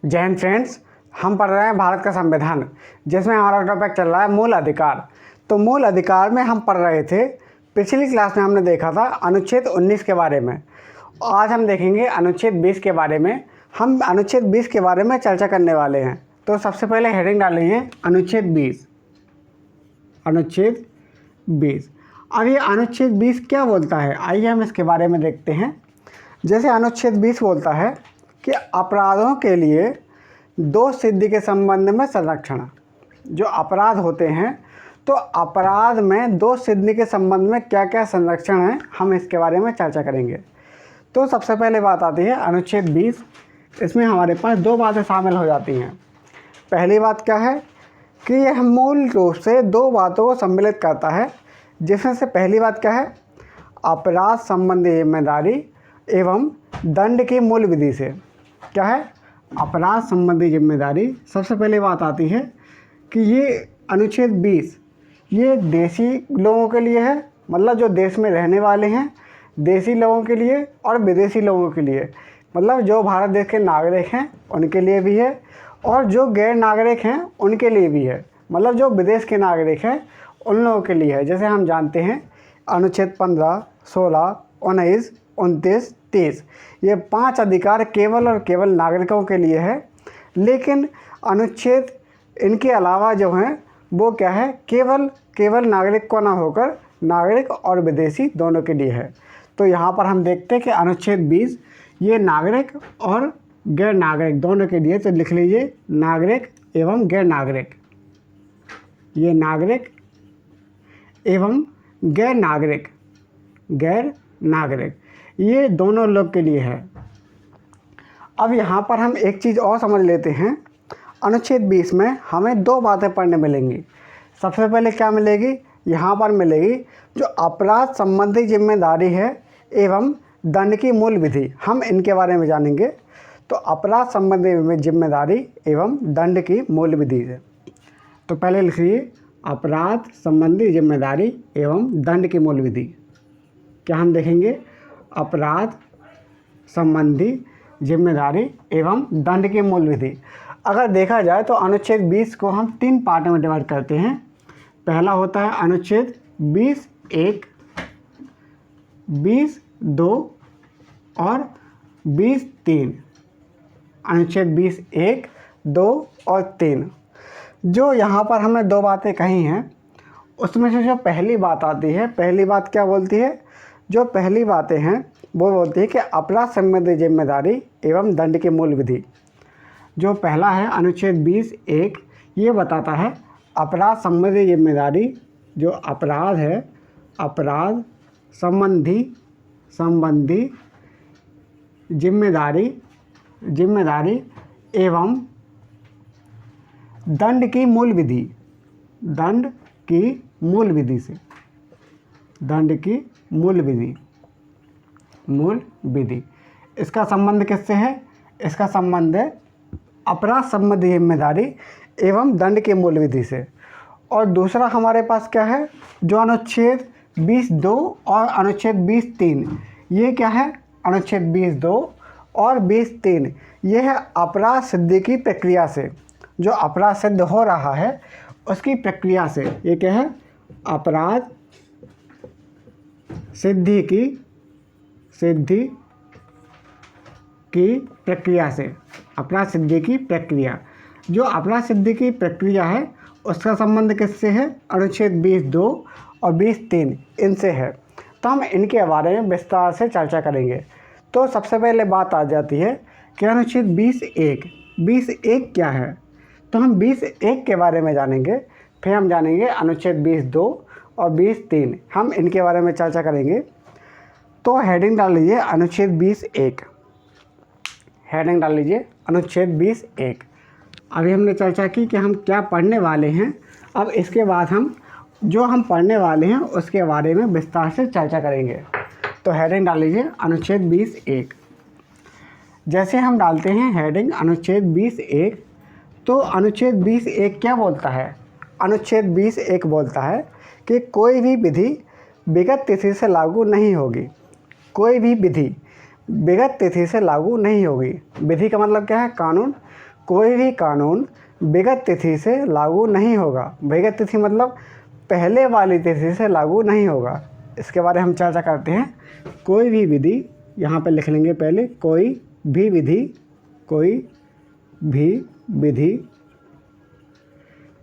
जय हिंद फ्रेंड्स, हम पढ़ रहे हैं भारत का संविधान, जिसमें हमारा टॉपिक चल रहा है मूल अधिकार। तो मूल अधिकार में हम पढ़ रहे थे, पिछली क्लास में हमने देखा था अनुच्छेद 19 के बारे में। आज हम देखेंगे अनुच्छेद 20 के बारे में। हम अनुच्छेद 20 के बारे में चर्चा करने वाले हैं। तो सबसे पहले हेडिंग डाल लीजिए अनुच्छेद 20। अनुच्छेद 20। अब ये अनुच्छेद 20 क्या बोलता है, आइए हम इसके बारे में देखते हैं। जैसे अनुच्छेद 20 बोलता है कि अपराधों के लिए दोष सिद्धि के संबंध में संरक्षण। जो अपराध होते हैं, तो अपराध में दोष सिद्धि के संबंध में क्या क्या संरक्षण है, हम इसके बारे में चर्चा करेंगे। तो सबसे पहले बात आती है अनुच्छेद 20। इसमें हमारे पास दो बातें शामिल हो जाती हैं। पहली बात क्या है कि यह मूल रूप से दो बातों को सम्मिलित करता है, जिसमें से पहली बात क्या है, अपराध संबंधी जिम्मेदारी एवं दंड की मूल विधि से। क्या है, अपराध संबंधी जिम्मेदारी। सबसे पहले बात आती है कि ये अनुच्छेद 20 ये देशी लोगों के लिए है, मतलब जो देश में रहने वाले हैं, देशी लोगों के लिए और विदेशी लोगों के लिए, मतलब जो भारत देश के नागरिक हैं उनके लिए भी है और जो गैर नागरिक हैं उनके लिए भी है, मतलब जो विदेश के नागरिक हैं उन लोगों के लिए है। जैसे हम जानते हैं अनुच्छेद 15, 16, 19, 29, 30 ये 5 अधिकार केवल और केवल नागरिकों के लिए है। लेकिन अनुच्छेद इनके अलावा जो हैं वो क्या है, केवल नागरिक को ना होकर नागरिक और विदेशी दोनों के लिए है। तो यहाँ पर हम देखते हैं कि अनुच्छेद 20 ये नागरिक और गैर नागरिक दोनों के लिए। तो लिख लीजिए नागरिक एवं गैर नागरिक। ये नागरिक एवं गैर नागरिक ये दोनों लोग के लिए है। अब यहाँ पर हम एक चीज़ और समझ लेते हैं। अनुच्छेद 20 में हमें दो बातें पढ़ने मिलेंगी। सबसे पहले क्या मिलेगी, यहाँ पर मिलेगी जो अपराध संबंधी जिम्मेदारी है एवं दंड की मूल विधि, हम इनके बारे में जानेंगे। तो अपराध संबंधी जिम्मेदारी एवं दंड की मूल विधि से। तो पहले लिखिए अपराध संबंधी जिम्मेदारी एवं दंड की मूल विधि। क्या हम देखेंगे, अपराध संबंधी जिम्मेदारी एवं दंड की मूल विधि। अगर देखा जाए तो अनुच्छेद 20 को हम 3 पार्ट में डिवाइड करते हैं। पहला होता है अनुच्छेद 20(1), 20(2) और 20(3). अनुच्छेद 20(1), 2 और 3। जो यहाँ पर हमने दो बातें कही हैं, उसमें से जो पहली बात आती है, पहली बात क्या बोलती है, जो पहली बातें हैं वो बोलती है कि अपराध संबंधी जिम्मेदारी एवं दंड की मूल विधि। जो पहला है अनुच्छेद 20(1), ये बताता है अपराध संबंधी जिम्मेदारी, जो अपराध है, अपराध संबंधी जिम्मेदारी एवं दंड की मूल विधि, दंड की मूल विधि से, दंड की मूल विधि। इसका संबंध किससे है, इसका संबंध है अपराध संबंधी जिम्मेदारी एवं दंड की मूल विधि से। और दूसरा हमारे पास क्या है, जो अनुच्छेद 20(2) और अनुच्छेद 20(3), ये क्या है, अनुच्छेद 20(2) और 20(3) ये है अपराध सिद्धि की प्रक्रिया से, जो अपराध सिद्ध हो रहा है उसकी प्रक्रिया से। ये क्या है, अपराध सिद्धि की प्रक्रिया से, अपराध सिद्धि की प्रक्रिया। जो अपराध सिद्धि की प्रक्रिया है उसका संबंध किससे है, अनुच्छेद 20(2) और 20(3) इनसे है। तो हम इनके बारे में विस्तार से चर्चा करेंगे। तो सबसे पहले बात आ जाती है कि अनुच्छेद 20(1) क्या है। तो हम 20(1) के बारे में जानेंगे, फिर हम जानेंगे अनुच्छेद 20(2) और 20(3), हम इनके बारे में चर्चा करेंगे। तो हेडिंग डाल लीजिए अनुच्छेद 20(1). हेडिंग डाल लीजिए अनुच्छेद 20(1). अभी हमने चर्चा की कि हम क्या पढ़ने वाले हैं। अब इसके बाद हम जो हम पढ़ने वाले हैं उसके बारे में विस्तार से चर्चा करेंगे। तो हेडिंग डाल लीजिए अनुच्छेद 20(1). जैसे हम डालते हैं हेडिंग अनुच्छेद 20(1), तो अनुच्छेद 20(1) क्या बोलता है, अनुच्छेद 20(1) बोलता है कि कोई भी विधि विगत तिथि से लागू नहीं होगी। कोई भी विधि विगत तिथि से लागू नहीं होगी। विधि का मतलब क्या है, कानून। कोई भी कानून विगत तिथि से लागू नहीं होगा। विगत तिथि मतलब पहले वाली तिथि से लागू नहीं होगा। इसके बारे में हम चर्चा करते हैं। कोई भी विधि, यहाँ पे लिख लेंगे पहले, कोई भी विधि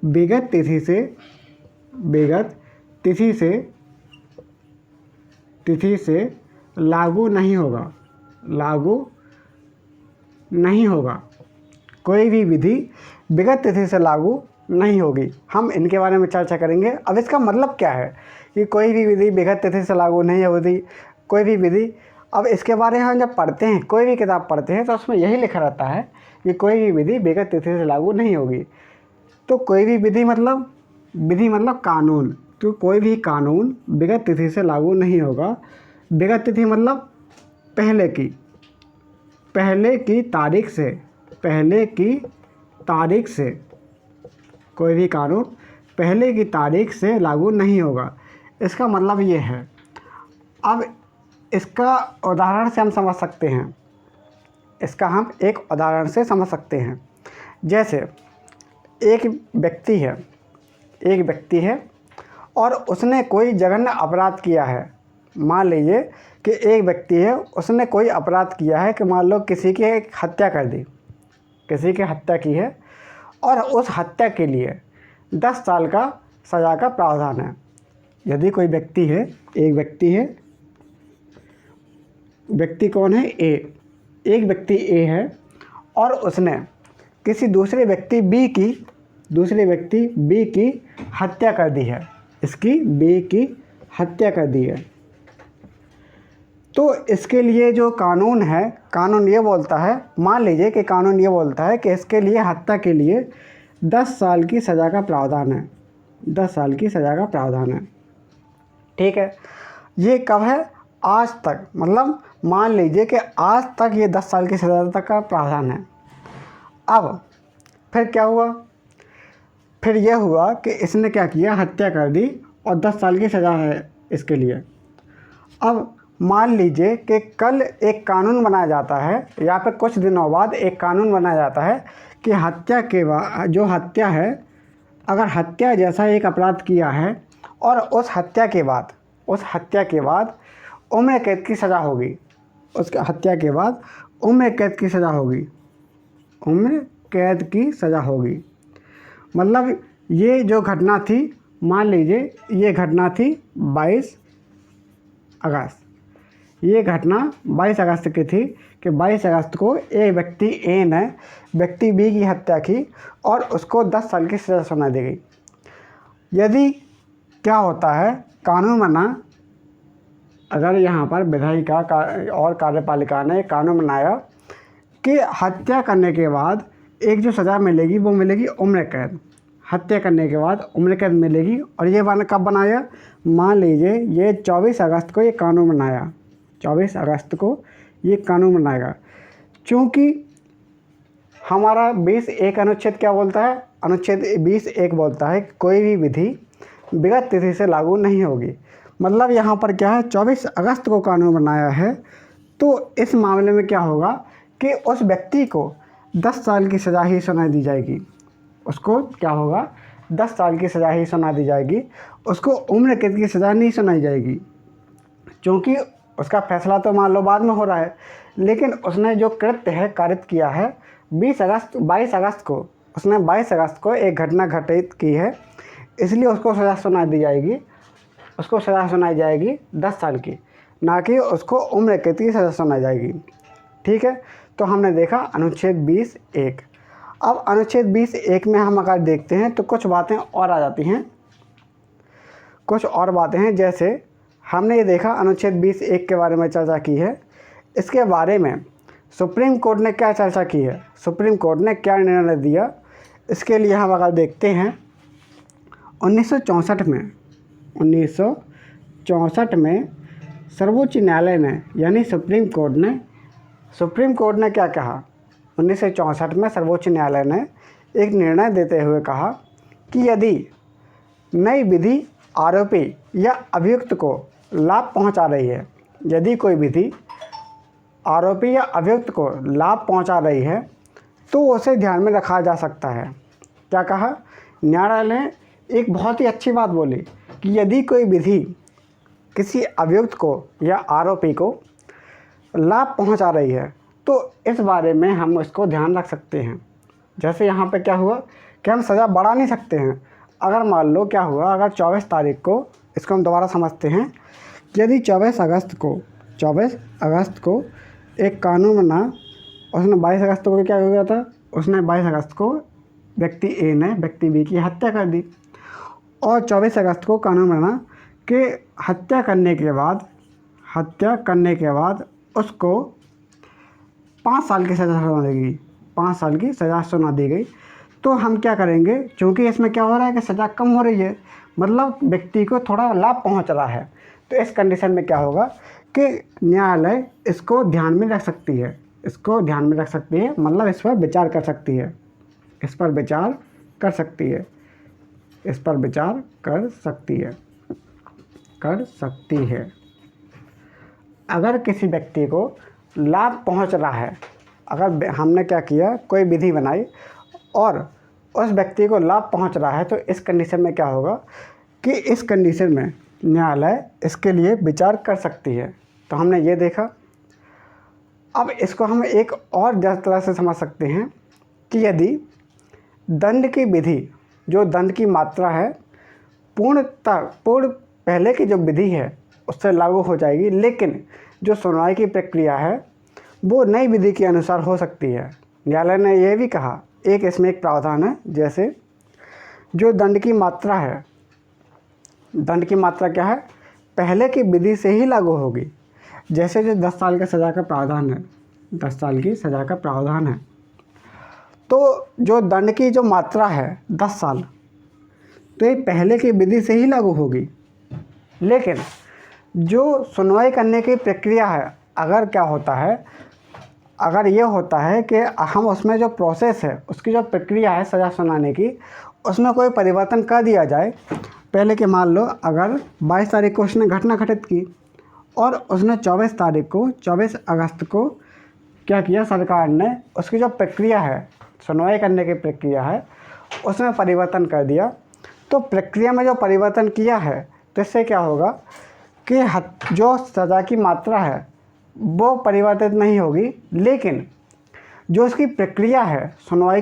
विगत तिथि से लागू नहीं होगा। कोई भी विधि विगत तिथि से लागू नहीं होगी। हम इनके बारे में चर्चा करेंगे। अब इसका मतलब क्या है कि कोई भी विधि विगत तिथि से लागू नहीं होती, कोई भी विधि। अब इसके बारे में हम जब पढ़ते हैं, कोई भी किताब पढ़ते हैं, तो उसमें यही लिखा रहता है कि कोई भी विधि विगत तिथि से लागू नहीं होगी। तो कोई भी विधि मतलब कानून, तो कोई भी कानून विगत तिथि से लागू नहीं होगा। विगत तिथि मतलब पहले की तारीख से कोई भी कानून पहले की तारीख से लागू नहीं होगा। इसका मतलब ये है। अब इसका उदाहरण से हम समझ सकते हैं। इसका हम एक उदाहरण से समझ सकते हैं। जैसे एक व्यक्ति है और उसने कोई जघन्य अपराध किया है। मान लीजिए कि एक व्यक्ति है, उसने कोई अपराध किया है कि मान लो किसी की हत्या कर दी, किसी की हत्या की है और उस हत्या के लिए 10 साल का सज़ा का प्रावधान है। यदि कोई व्यक्ति है, एक व्यक्ति कौन है? एक व्यक्ति ए है और उसने किसी दूसरे व्यक्ति बी की हत्या कर दी है। इसकी बी की हत्या कर दी है। तो इसके लिए जो कानून है, कानून ये बोलता है, मान लीजिए कि कानून ये बोलता है कि इसके लिए हत्या के लिए 10 साल की सज़ा का प्रावधान है। 10 साल की सज़ा का प्रावधान है। ठीक है। ये कब है? आज तक। मतलब मान लीजिए कि आज तक ये 10 साल की सज़ा तक का प्रावधान है। अब फिर क्या हुआ? फिर यह हुआ कि इसने क्या किया? हत्या कर दी और 10 साल की सज़ा है इसके लिए। अब मान लीजिए कि कल एक कानून बनाया जाता है या फिर कुछ दिनों बाद एक कानून बनाया जाता है कि हत्या के बाद जो हत्या है, अगर हत्या जैसा एक अपराध किया है और उस हत्या के बाद उम्र कैद की सज़ा होगी। उसके हत्या के बाद उम्र कैद की सज़ा होगी। उम्र कैद की सज़ा होगी। मतलब ये जो घटना थी, मान लीजिए ये घटना थी 22 अगस्त। ये घटना 22 अगस्त की थी कि 22 अगस्त को एक व्यक्ति ए ने व्यक्ति बी की हत्या की और उसको 10 साल की सज़ा सुना दी गई। यदि क्या होता है, कानून बना, अगर यहाँ पर विधायिका और कार्यपालिका ने कानून बनाया कि हत्या करने के बाद एक जो सज़ा मिलेगी वो मिलेगी उम्र कैद। हत्या करने के बाद उम्र कैद मिलेगी। और ये कब बनाया? मान लीजिए ये 24 अगस्त को ये कानून बनाया। 24 अगस्त को ये कानून बनाएगा। चूँकि हमारा 20(1) अनुच्छेद क्या बोलता है? अनुच्छेद 20(1) बोलता है कि कोई भी विधि विगत तिथि से लागू नहीं होगी। मतलब यहाँ पर क्या है? 24 अगस्त को कानून बनाया है। तो इस मामले में क्या होगा कि उस व्यक्ति को 10 साल की सज़ा ही सुना दी जाएगी। उसको क्या होगा? 10 साल की सज़ा ही सुना दी जाएगी। उसको उम्र कैद की सज़ा नहीं सुनाई जाएगी, क्योंकि उसका फैसला तो मान लो बाद में हो रहा है, लेकिन उसने जो कृत्य है कारित किया है 22 अगस्त को, उसने 22 अगस्त को एक घटना घटित की है, इसलिए उसको सज़ा सुना दी जाएगी। उसको सज़ा सुनाई जाएगी 10 साल की, ना कि उसको उम्र कैद की सज़ा सुनाई जाएगी। ठीक है। तो हमने देखा अनुच्छेद 20(1). अब अनुच्छेद 20(1) में हम अगर देखते हैं तो कुछ बातें और आ जाती हैं। कुछ और बातें हैं, जैसे हमने ये देखा अनुच्छेद 20(1) के बारे में चर्चा की है। इसके बारे में सुप्रीम कोर्ट ने क्या चर्चा की है, सुप्रीम कोर्ट ने क्या निर्णय दिया, इसके लिए हम अगर देखते हैं 1964 में सर्वोच्च न्यायालय ने, यानी सुप्रीम कोर्ट ने क्या कहा? 1964 में सर्वोच्च न्यायालय ने एक निर्णय देते हुए कहा कि यदि नई विधि आरोपी या अभियुक्त को लाभ पहुंचा रही है, यदि कोई विधि आरोपी या अभियुक्त को लाभ पहुंचा रही है, तो उसे ध्यान में रखा जा सकता है। क्या कहा? न्यायालय ने एक बहुत ही अच्छी बात बोली कि यदि कोई विधि किसी अभियुक्त को या आरोपी को लाभ पहुंचा रही है तो इस बारे में हम इसको ध्यान रख सकते हैं। जैसे यहाँ पे क्या हुआ कि हम सज़ा बढ़ा नहीं सकते हैं। अगर मान लो क्या हुआ, अगर 24 तारीख को, इसको हम दोबारा समझते हैं, यदि 24 अगस्त को एक कानून बना, उसने 22 अगस्त को क्या हो गया था, उसने 22 अगस्त को व्यक्ति ए ने व्यक्ति बी की हत्या कर दी, और 24 अगस्त को कानून बना कि हत्या करने के बाद उसको 5 साल की सज़ा सुना दी गई, 5 साल की सज़ा सुना दी गई। तो हम क्या करेंगे, चूँकि इसमें क्या हो रहा है कि सज़ा कम हो रही है, मतलब व्यक्ति को थोड़ा लाभ पहुंच रहा है, तो इस कंडीशन में क्या होगा कि न्यायालय इसको ध्यान में रख सकती है, मतलब इस पर विचार कर सकती है, अगर किसी व्यक्ति को लाभ पहुंच रहा है, अगर हमने क्या किया, कोई विधि बनाई और उस व्यक्ति को लाभ पहुंच रहा है, तो इस कंडीशन में क्या होगा कि इस कंडीशन में न्यायालय इसके लिए विचार कर सकती है। तो हमने ये देखा। अब इसको हम एक और तरह से समझ सकते हैं कि यदि दंड की विधि, जो दंड की मात्रा है, पूर्ण पहले की जो विधि है उससे लागू हो जाएगी, लेकिन जो सुनवाई की प्रक्रिया है वो नई विधि के अनुसार हो सकती है। न्यायालय ने यह भी कहा, इसमें एक प्रावधान है, जैसे जो दंड की मात्रा है, दंड की मात्रा क्या है, पहले की विधि से ही लागू होगी। जैसे जो 10 साल की सज़ा का प्रावधान है, 10 साल की सज़ा का प्रावधान है, तो जो दंड की जो मात्रा है 10 साल, तो ये पहले की विधि से ही लागू होगी। लेकिन जो सुनवाई करने की प्रक्रिया है, अगर क्या होता है, अगर ये होता है कि हम उसमें जो प्रोसेस है, उसकी जो प्रक्रिया है सज़ा सुनाने की, उसमें कोई परिवर्तन कर दिया जाए। पहले के मान लो अगर 22 तारीख को उसने घटना घटित की और उसने 24 अगस्त को क्या किया, सरकार ने उसकी जो प्रक्रिया है, सुनवाई करने की प्रक्रिया है, उसमें परिवर्तन कर दिया। तो प्रक्रिया में जो परिवर्तन किया है, तो इससे क्या होगा कि जो सज़ा की मात्रा है वो परिवर्तित नहीं होगी, लेकिन जो उसकी प्रक्रिया है, सुनवाई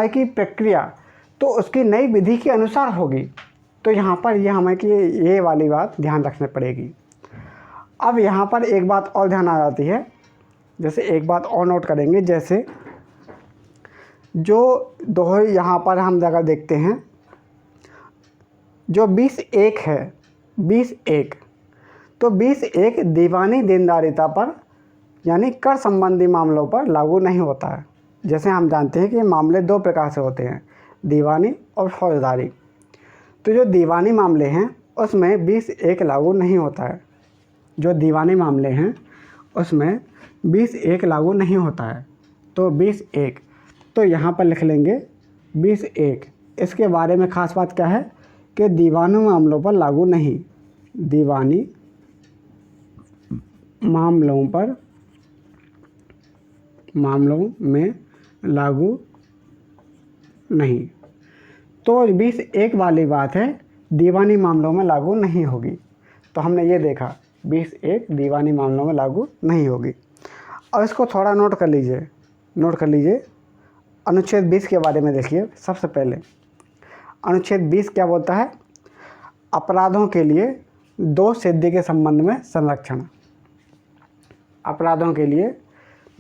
की प्रक्रिया तो उसकी नई विधि के अनुसार होगी। तो यहाँ पर हमें कि ये वाली बात ध्यान रखनी पड़ेगी। अब यहाँ पर एक बात और ध्यान आ जाती है, जैसे एक बात और नोट करेंगे, जैसे जो दोहरे यहाँ पर हम जगह देखते हैं, जो 20(1) है, 20(1), तो 20(1) दीवानी देनदारिता पर यानी कर संबंधी मामलों पर लागू नहीं होता है। जैसे हम जानते हैं कि मामले 2 प्रकार से होते हैं, दीवानी और फौजदारी। तो जो दीवानी मामले हैं उसमें 20(1) लागू नहीं होता है, जो दीवानी मामले हैं उसमें 20(1) लागू नहीं होता है। तो 20(1), तो यहाँ पर लिख लेंगे 20(1). इसके बारे में ख़ास बात क्या है कि दीवानी मामलों पर लागू नहीं, दीवानी मामलों में लागू नहीं। तो 20(1) वाली बात है, दीवानी मामलों में लागू नहीं होगी। तो हमने ये देखा 20(1) दीवानी मामलों में लागू नहीं होगी। अब इसको थोड़ा नोट कर लीजिए। अनुच्छेद 20 के बारे में देखिए। सबसे पहले अनुच्छेद 20 क्या बोलता है, अपराधों के लिए दोष सिद्धि के संबंध में संरक्षण। अपराधों के लिए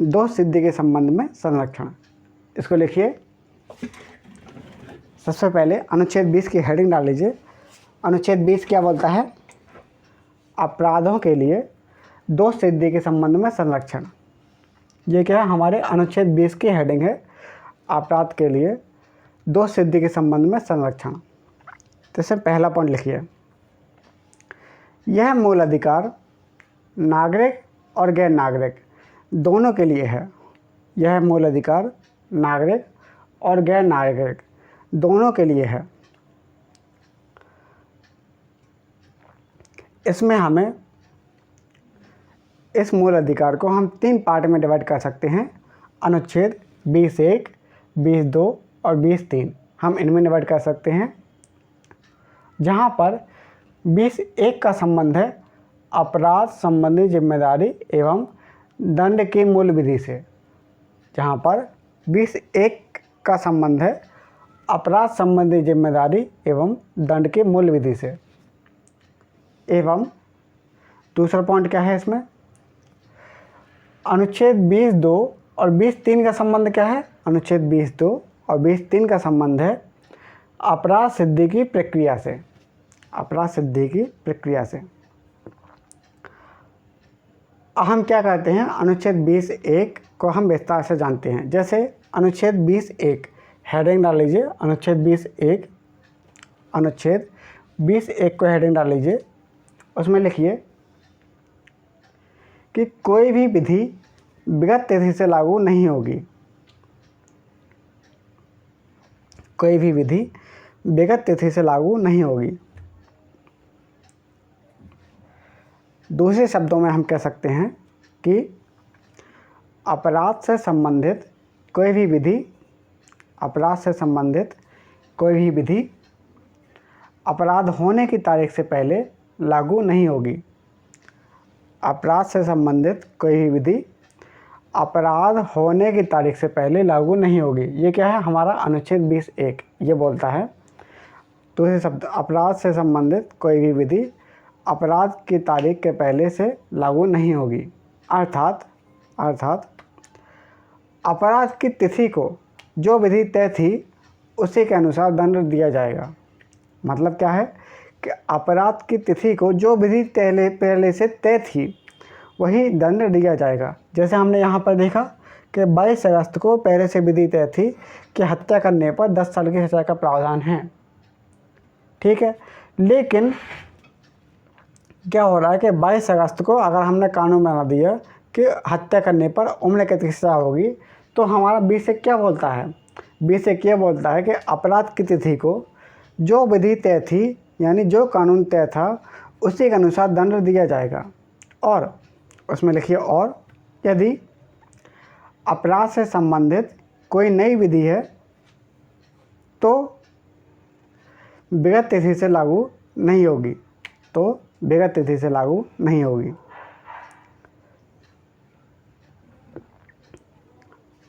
दोष सिद्धि के संबंध में संरक्षण, इसको लिखिए। सबसे पहले अनुच्छेद 20 की हेडिंग डाल लीजिए। अनुच्छेद 20 क्या बोलता है, अपराधों के लिए दोष सिद्धि के संबंध में संरक्षण। ये क्या है, हमारे अनुच्छेद 20 की हेडिंग है, अपराध के लिए दोष सिद्धि के संबंध में संरक्षण। तो इससे पहला पॉइंट लिखिए, यह मूल अधिकार नागरिक और गैर नागरिक दोनों के लिए है। यह मूल अधिकार नागरिक और गैर नागरिक दोनों के लिए है। इसमें हमें इस मूल अधिकार को हम 3 पार्ट में डिवाइड कर सकते हैं, अनुच्छेद 20(1), 20(2) और 20(3) हम इनमें डिवाइड कर सकते हैं, जहाँ पर 20(1) का संबंध है अपराध संबंधी जिम्मेदारी एवं दंड की मूल विधि से। जहाँ पर 20(1) का संबंध है अपराध संबंधी जिम्मेदारी एवं दंड की मूल विधि से। एवं दूसरा पॉइंट क्या है इसमें, अनुच्छेद 20(2) और 20(3) का संबंध क्या है। अनुच्छेद 20(2) और 20(3) का संबंध है अपराध सिद्धि की प्रक्रिया से, अपराध सिद्धि की प्रक्रिया से। हम क्या कहते हैं, अनुच्छेद 20(1) को हम विस्तार से जानते हैं। जैसे अनुच्छेद 20(1), हेडिंग डाल लीजिए अनुच्छेद 20(1), अनुच्छेद 20(1) को हेडिंग डाल लीजिए। उसमें लिखिए कि कोई भी विधि विगत तिथि से लागू नहीं होगी, कोई भी विधि विगत तिथि से लागू नहीं होगी। दूसरे शब्दों में हम कह सकते हैं कि अपराध से संबंधित कोई भी विधि, अपराध से संबंधित कोई भी विधि अपराध होने की तारीख से पहले लागू नहीं होगी। अपराध से संबंधित कोई भी विधि अपराध होने की तारीख से पहले लागू नहीं होगी। ये क्या है, हमारा अनुच्छेद 20(1) ये बोलता है। दूसरे शब्द, अपराध से संबंधित कोई भी विधि अपराध की तारीख के पहले से लागू नहीं होगी। अर्थात अपराध की तिथि को जो विधि तय थी उसी के अनुसार दंड दिया जाएगा। मतलब क्या है कि अपराध की तिथि को जो विधि पहले से तय थी वही दंड दिया जाएगा। जैसे हमने यहाँ पर देखा कि 22 अगस्त को पहले से विधि तय थी कि हत्या करने पर 10 साल की सज़ा का प्रावधान है, ठीक है। लेकिन क्या हो रहा है कि 22 अगस्त को अगर हमने कानून बना दिया कि हत्या करने पर उम्र कैद की सज़ा होगी, तो हमारा 20(1) क्या बोलता है, 20(1) ये बोलता है कि अपराध की तिथि को जो विधि तय थी, यानी जो कानून तय था उसी के अनुसार दंड दिया जाएगा। और उसमें लिखिए, और यदि अपराध से संबंधित कोई नई विधि है तो विगत तिथि से लागू नहीं होगी, तो विगत तिथि से लागू नहीं होगी।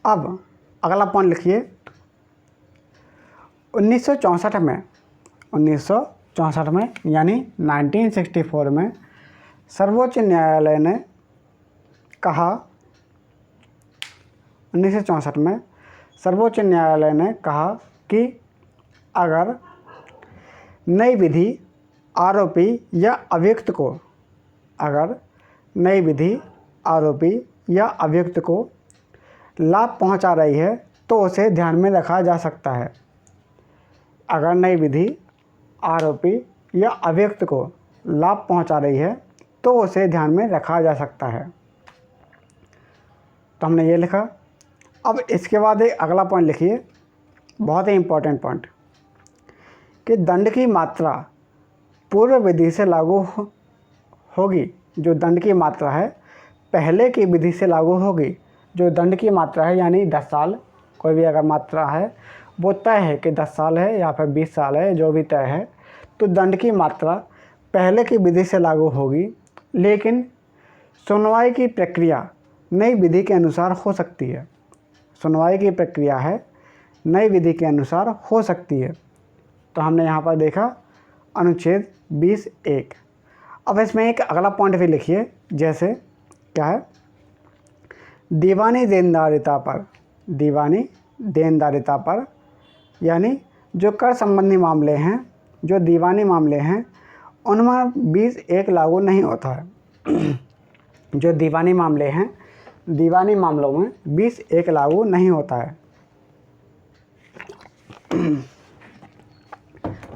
अब अगला पॉइंट लिखिए, 1964 में यानी 1964 में सर्वोच्च न्यायालय ने कहा, 1964 में सर्वोच्च न्यायालय ने कहा कि अगर नई विधि आरोपी या अभियुक्त को, अगर नई विधि आरोपी या अभियुक्त को लाभ पहुंचा रही है तो उसे ध्यान में रखा जा सकता है। अगर नई विधि आरोपी या अभियुक्त को लाभ पहुंचा रही है तो उसे ध्यान में रखा जा सकता है। तो हमने ये लिखा। अब इसके बाद एक अगला पॉइंट लिखिए, बहुत ही इम्पोर्टेंट पॉइंट, कि दंड की मात्रा पूर्व विधि से लागू होगी। जो दंड की मात्रा है पहले की विधि से लागू होगी। जो दंड की मात्रा है यानी 10 साल, कोई भी अगर मात्रा है वो तय है कि 10 साल है या फिर 20 साल है, जो भी तय है, तो दंड की मात्रा पहले की विधि से लागू होगी। लेकिन सुनवाई की प्रक्रिया नई विधि के अनुसार हो सकती है। सुनवाई की प्रक्रिया है नई विधि के अनुसार हो सकती है। तो हमने यहाँ पर देखा अनुच्छेद 20(1). अब इसमें एक अगला पॉइंट भी लिखिए, जैसे क्या है, दीवानी देनदारिता पर, दीवानी देनदारिता पर, यानी जो कर संबंधी मामले हैं, जो दीवानी मामले हैं, उनमें 20(1) लागू नहीं होता है। जो दीवानी मामले हैं, दीवानी मामलों में 20(1) लागू नहीं होता है।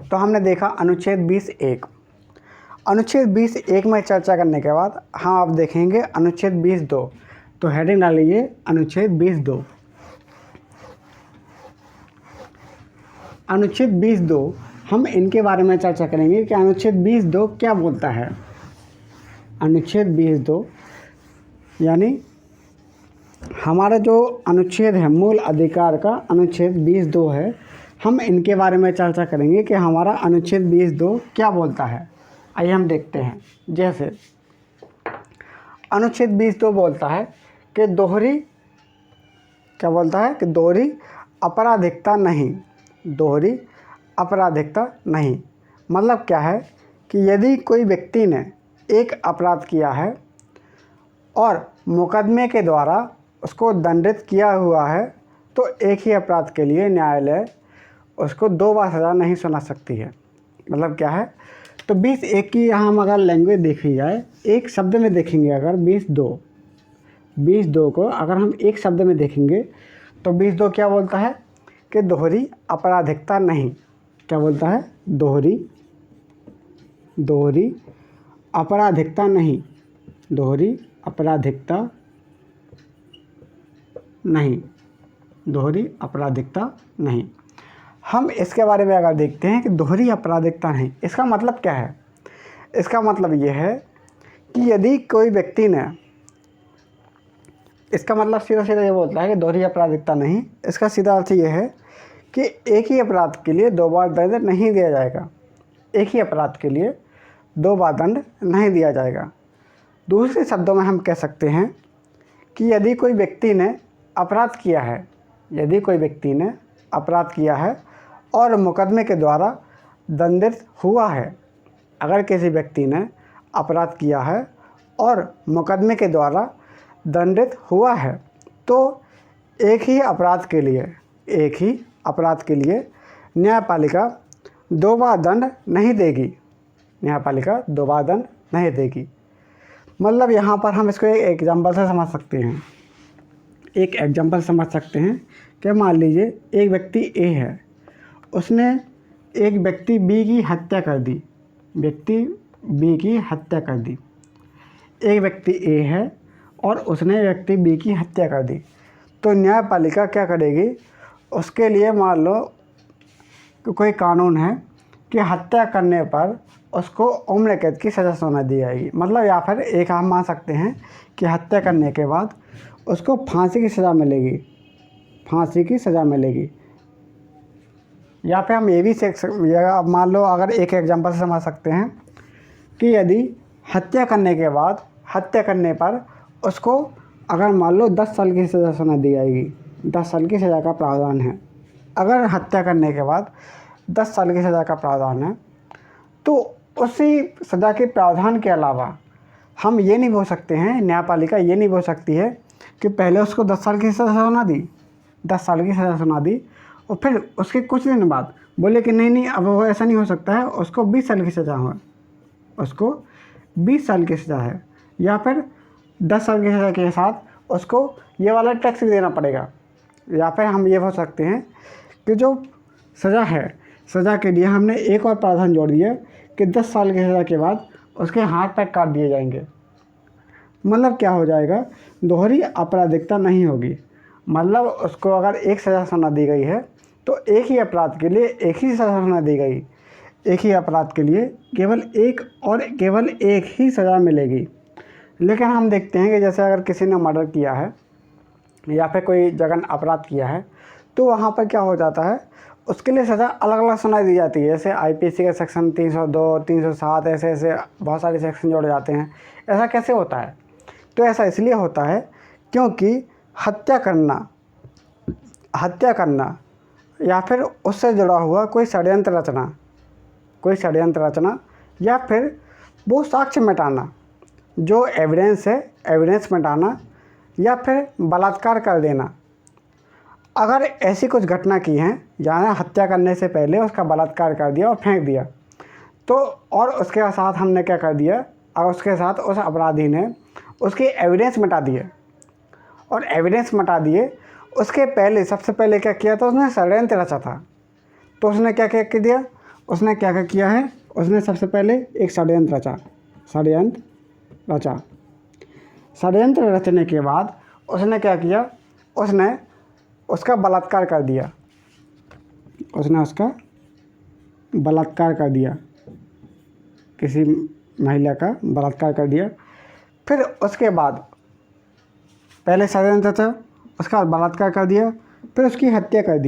तो हमने देखा अनुच्छेद 20(1). अनुच्छेद 20(1) में चर्चा करने के बाद हम अब देखेंगे अनुच्छेद 20(2). तो हेडिंग डाल लीजिए अनुच्छेद 20(2). अनुच्छेद 20(2) हम इनके बारे में चर्चा करेंगे कि अनुच्छेद 20(2) क्या बोलता है। अनुच्छेद 20(2) यानी हमारा जो अनुच्छेद है मूल अधिकार का अनुच्छेद 20(2) है। हम इनके बारे में चर्चा करेंगे कि हमारा अनुच्छेद 20(2) क्या बोलता है। आइए हम देखते हैं। जैसे अनुच्छेद 20(2) बोलता है कि दोहरी आपराधिकता नहीं। दोहरी आपराधिकता नहीं मतलब क्या है कि यदि कोई व्यक्ति ने एक अपराध किया है और मुकदमे के द्वारा उसको दंडित किया हुआ है तो एक ही अपराध के लिए न्यायालय उसको 2 बार सज़ा नहीं सुना सकती है। मतलब क्या है, तो 20(1) की यहाँ हम अगर लैंग्वेज देखी जाए, एक शब्द में देखेंगे अगर 20(2) को अगर हम एक शब्द में देखेंगे तो 20(2) क्या बोलता है कि दोहरी आपराधिकता नहीं। क्या बोलता है? दोहरी आपराधिकता नहीं। दोहरी आपराधिकता नहीं। दोहरी आपराधिकता नहीं। हम इसके बारे में अगर देखते हैं कि दोहरी आपराधिकता नहीं, इसका मतलब क्या है? इसका मतलब ये है कि यदि कोई व्यक्ति ने, इसका मतलब सीधा सीधा ये बोलता है कि दोहरी आपराधिकता नहीं, इसका सीधा अर्थ ये है कि एक ही अपराध के लिए 2 बार दंड नहीं दिया जाएगा। एक ही अपराध के लिए 2 बार दंड नहीं दिया जाएगा। दूसरे शब्दों में हम कह सकते हैं कि यदि कोई व्यक्ति ने अपराध किया है, यदि कोई व्यक्ति ने अपराध किया है और मुकदमे के द्वारा दंडित हुआ है, अगर किसी व्यक्ति ने अपराध किया है और मुकदमे के द्वारा दंडित हुआ है तो एक ही अपराध के लिए न्यायपालिका 2 बार दंड नहीं देगी। न्यायपालिका 2 बार दंड नहीं देगी। मतलब यहाँ पर हम इसको एक एग्जाम्पल से समझ सकते हैं। एक एग्जाम्पल समझ सकते हैं कि मान लीजिए एक व्यक्ति ए है, उसने एक व्यक्ति बी की हत्या कर दी। व्यक्ति बी की हत्या कर दी। एक व्यक्ति ए है और उसने व्यक्ति बी की हत्या कर दी, तो न्यायपालिका क्या करेगी? उसके लिए मान लो कि कोई कानून है कि हत्या करने पर उसको उम्र कैद की सज़ा सुना दी जाएगी। मतलब या फिर एक हम मान सकते हैं कि हत्या करने के बाद उसको फांसी की सज़ा मिलेगी। फांसी की सज़ा मिलेगी। या फिर हम ये भी अब मान लो अगर एक एग्जांपल से समझ सकते हैं कि यदि हत्या करने पर उसको अगर मान लो 10 साल की सज़ा सुना दी जाएगी। 10 साल की सज़ा का प्रावधान है। अगर हत्या करने के बाद 10 साल की सज़ा का प्रावधान है तो उसी सज़ा के प्रावधान के अलावा हम ये नहीं बोल सकते हैं, न्यायपालिका ये नहीं बोल सकती है कि पहले उसको 10 साल की सज़ा सुना दी, 10 साल की सज़ा सुना दी और फिर उसके कुछ दिन बाद बोले कि नहीं अब वो ऐसा नहीं हो सकता है, उसको 20 साल की सज़ा हो, उसको 20 साल की सज़ा है, या फिर 10 साल की सज़ा के साथ उसको ये वाला टैक्स भी देना पड़ेगा। या फिर हम ये बोल सकते हैं कि जो सज़ा है, सज़ा के लिए हमने एक और प्रावधान जोड़ दिया कि 10 साल की सज़ा के बाद उसके हाथ पैर काट दिए जाएंगे। मतलब क्या हो जाएगा? दोहरी आपराधिकता नहीं होगी। मतलब उसको अगर एक सज़ा सुना दी गई है तो एक ही अपराध के लिए एक ही सज़ा सुना दी गई। एक ही अपराध के लिए केवल एक ही सज़ा मिलेगी। लेकिन हम देखते हैं कि जैसे अगर किसी ने मर्डर किया है या फिर कोई जघन्य अपराध किया है तो वहाँ पर क्या हो जाता है, उसके लिए सज़ा अलग अलग सुनाई दी जाती है। जैसे आईपीसी के सेक्शन 302, 307 ऐसे बहुत सारे सेक्शन जोड़े जाते हैं। ऐसा कैसे होता है? तो ऐसा इसलिए होता है क्योंकि हत्या करना या फिर उससे जुड़ा हुआ कोई षड्यंत्र रचना या फिर वो साक्ष्य मिटाना, जो एविडेंस है एविडेंस मिटाना या फिर बलात्कार कर देना। अगर ऐसी कुछ घटना की है, यानी हत्या करने से पहले उसका बलात्कार कर दिया और फेंक दिया, तो और उसके साथ हमने क्या कर दिया, और उसके साथ उस अपराधी ने उसके एविडेंस मिटा दिए और एविडेंस मिटा दिए, उसके पहले सबसे पहले क्या किया था, उसने षड्यंत्र रचा था। तो उसने क्या क्या किया, उसने क्या क्या किया है, उसने सबसे पहले एक षड्यंत्र रचा। षड्यंत्र रचने के बाद उसने क्या किया, उसने उसका बलात्कार कर दिया। उसने उसका बलात्कार कर दिया, किसी महिला का बलात्कार कर दिया। फिर उसके बाद पहले षड्यंत्र था, उसका बाद बलात्कार कर दिया, फिर उसकी हत्या कर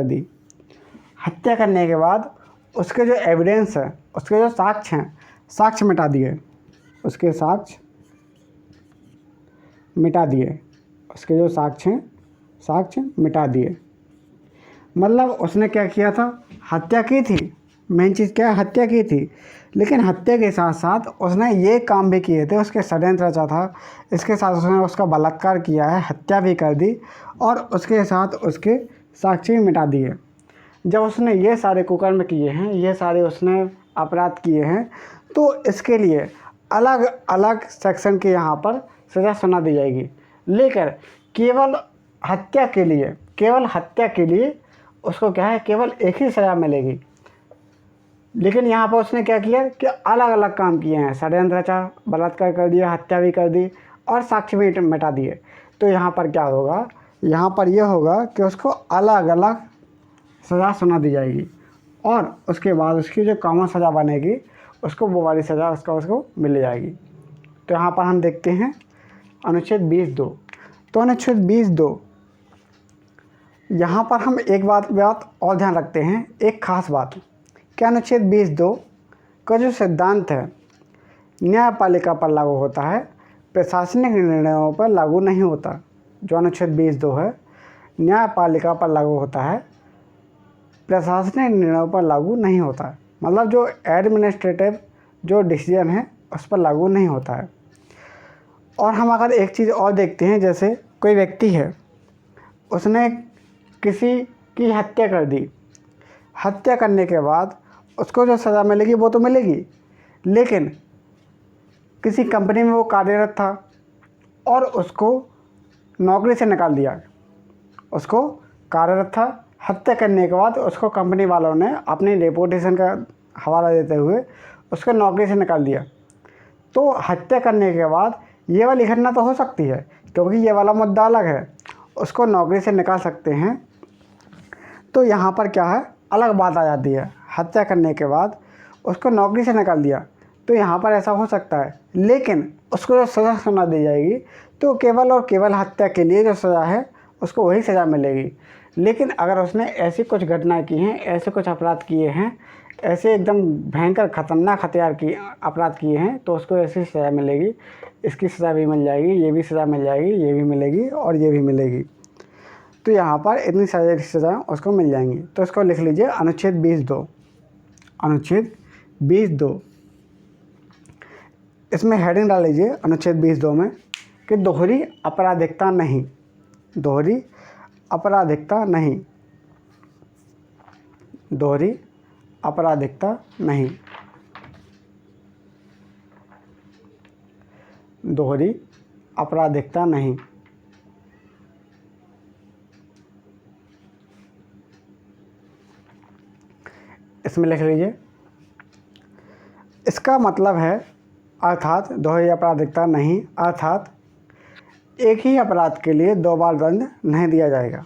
दी, हत्या करने के बाद उसके जो एविडेंस है, उसके जो साक्ष्य हैं, साक्ष्य मिटा दिए, उसके साक्ष्य मिटा दिए, उसके जो साक्ष्य हैं, साक्ष्य मिटा दिए। मतलब उसने क्या किया था, हत्या की थी, मेन चीज़ क्या है, हत्या की थी, लेकिन हत्या के साथ साथ उसने ये काम भी किए थे, उसके षड्यंत्र रचा था, इसके साथ उसने उसका बलात्कार किया है, हत्या भी कर दी और उसके साथ उसके साक्ष्य भी मिटा दिए। जब उसने ये सारे कुकर्म किए हैं, ये सारे उसने अपराध किए हैं, तो इसके लिए अलग अलग सेक्शन के यहाँ पर सज़ा सुना दी जाएगी। लेकिन केवल हत्या के लिए उसको क्या है, केवल एक ही सज़ा मिलेगी। लेकिन यहाँ पर उसने क्या किया कि अलग अलग काम किए हैं, षड्यंत्र रचा, बलात्कार कर दिया, हत्या भी कर दी और साक्ष्य भी मिटा दिए। तो यहाँ पर क्या होगा, यहाँ पर यह होगा कि उसको अलग अलग सज़ा सुना दी जाएगी और उसके बाद उसकी जो कॉमन सज़ा बनेगी, उसको वो वाली सज़ा उसको मिल जाएगी। तो यहाँ पर हम देखते हैं अनुच्छेद 20(2). तो अनुच्छेद 20(2), यहाँ पर हम एक बात और ध्यान रखते हैं, एक ख़ास बात कि अनुच्छेद 20(2) का जो सिद्धांत है न्यायपालिका पर लागू होता है, प्रशासनिक निर्णयों पर लागू नहीं होता। जो अनुच्छेद 20(2) है न्यायपालिका पर लागू होता है, प्रशासनिक निर्णयों पर लागू नहीं होता है। मतलब जो एडमिनिस्ट्रेटिव जो डिसीजन है उस पर लागू नहीं होता है। और हम अगर एक चीज़ और देखते हैं, जैसे कोई व्यक्ति है, उसने किसी की हत्या कर दी, हत्या करने के बाद उसको जो सज़ा मिलेगी वो तो मिलेगी, लेकिन किसी कंपनी में वो कार्यरत था और उसको नौकरी से निकाल दिया, उसको कार्यरत था, हत्या करने के बाद उसको कंपनी वालों ने अपनी रेपुटेशन का हवाला देते हुए उसको नौकरी से निकाल दिया। तो हत्या करने के बाद ये वाली घटना तो हो सकती है, क्योंकि ये वाला मुद्दा अलग है, उसको नौकरी से निकाल सकते हैं। तो यहाँ पर क्या है, अलग बात आ जाती है, हत्या करने के बाद उसको नौकरी से निकाल दिया, तो यहाँ पर ऐसा हो सकता है, लेकिन उसको जो सज़ा सुना दी जाएगी तो केवल और केवल हत्या के लिए जो सज़ा है उसको वही सज़ा मिलेगी। लेकिन अगर उसने ऐसी कुछ घटनाएं की हैं, ऐसे कुछ अपराध किए हैं, ऐसे एकदम भयंकर खतरनाक हथियार की अपराध किए हैं, तो उसको ऐसी सज़ा मिलेगी, इसकी सज़ा भी मिल जाएगी, ये भी सज़ा मिल जाएगी, ये भी मिलेगी और ये भी मिलेगी। तो यहाँ पर इतनी सारी सज़ा उसको मिल जाएंगी। तो इसको लिख लीजिए अनुच्छेद 20(2), अनुच्छेद 20(2), इसमें हेडिंग डाल लीजिए अनुच्छेद 20(2) में कि दोहरी आपराधिकता नहीं, दोहरी आपराधिकता नहीं, दोहरी आपराधिकता नहीं, दोहरी आपराधिकता नहीं। इसमें लिख लीजिए, इसका मतलब है, अर्थात दोहरी आपराधिकता नहीं, अर्थात एक ही अपराध के लिए 2 बार दंड नहीं दिया जाएगा,